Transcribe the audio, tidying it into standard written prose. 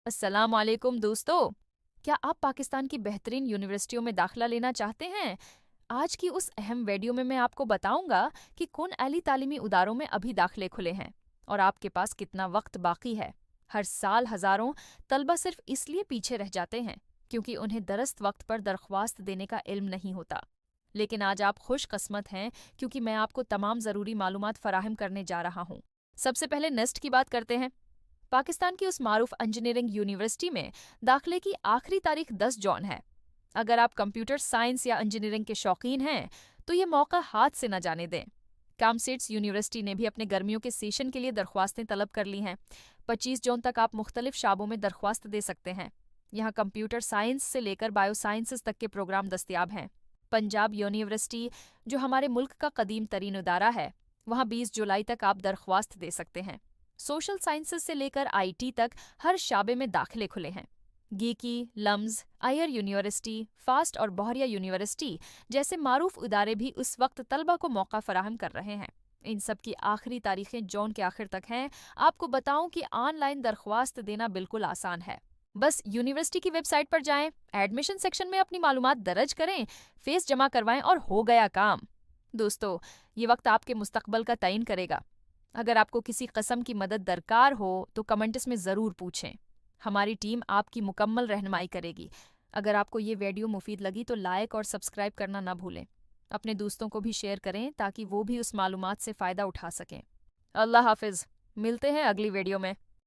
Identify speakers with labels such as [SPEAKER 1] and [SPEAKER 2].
[SPEAKER 1] अस्सलाम वालेकुम दोस्तों। क्या आप पाकिस्तान की बेहतरीन यूनिवर्सिटियों में दाखिला लेना चाहते हैं? आज की उस अहम वीडियो में मैं आपको बताऊंगा कि कौन आली तालीमी उदारों में अभी दाखिले खुले हैं और आपके पास कितना वक्त बाकी है। हर साल हजारों तलबा सिर्फ इसलिए पीछे रह जाते हैं क्योंकि उन्हें दरस्त वक्त पर दरख्वास्त देने का इल्म नहीं होता। लेकिन आज आप खुशकिस्मत हैं क्योंकि मैं आपको तमाम ज़रूरी मालूमात फराहम करने जा रहा हूँ। सबसे पहले नेस्ट की बात करते हैं। पाकिस्तान की उस मारूफ इंजीनियरिंग यूनिवर्सिटी में दाखिले की आखिरी तारीख 10 जून है। अगर आप कंप्यूटर साइंस या इंजीनियरिंग के शौकीन हैं तो ये मौका हाथ से न जाने दें। कामसेट्स यूनिवर्सिटी ने भी अपने गर्मियों के सेशन के लिए दरख्वास्तें तलब कर ली हैं। 25 जून तक आप मुख्तलिफ शाबों में दरख्वास्त दे सकते हैं। यहाँ कंप्यूटर साइंस से लेकर बायो साइंसेस तक के प्रोग्राम दस्तियाब हैं। पंजाब यूनिवर्सिटी, जो हमारे मुल्क का कदीम तरीन इदारा है, वहाँ 20 जुलाई तक आप दरख्वास्त दे सकते हैं। सोशल साइंसेज से लेकर आईटी तक हर शाबे में दाखिले खुले हैं। गीकी, लम्स, आयर यूनिवर्सिटी, फास्ट और बहरिया यूनिवर्सिटी जैसे मारूफ इदारे भी उस वक्त तलबा को मौका फराहम कर रहे हैं। इन सब की आखिरी तारीखें जून के आखिर तक हैं। आपको बताऊं कि ऑनलाइन दरख्वास्त देना बिल्कुल आसान है। बस यूनिवर्सिटी की वेबसाइट पर जाएं, एडमिशन सेक्शन में अपनी मालूमात दर्ज करें, फीस जमा करवाएं और हो गया काम। दोस्तों, ये वक्त आपके मुस्तकबल का तयन करेगा। अगर आपको किसी कस्म की मदद दरकार हो तो कमेंट्स में ज़रूर पूछें। हमारी टीम आपकी मुकम्मल रहनुमाई करेगी। अगर आपको ये वीडियो मुफीद लगी तो लाइक और सब्सक्राइब करना ना भूलें। अपने दोस्तों को भी शेयर करें ताकि वो भी उस मालूमात से फ़ायदा उठा सकें। अल्लाह हाफिज़। मिलते हैं अगली वीडियो में।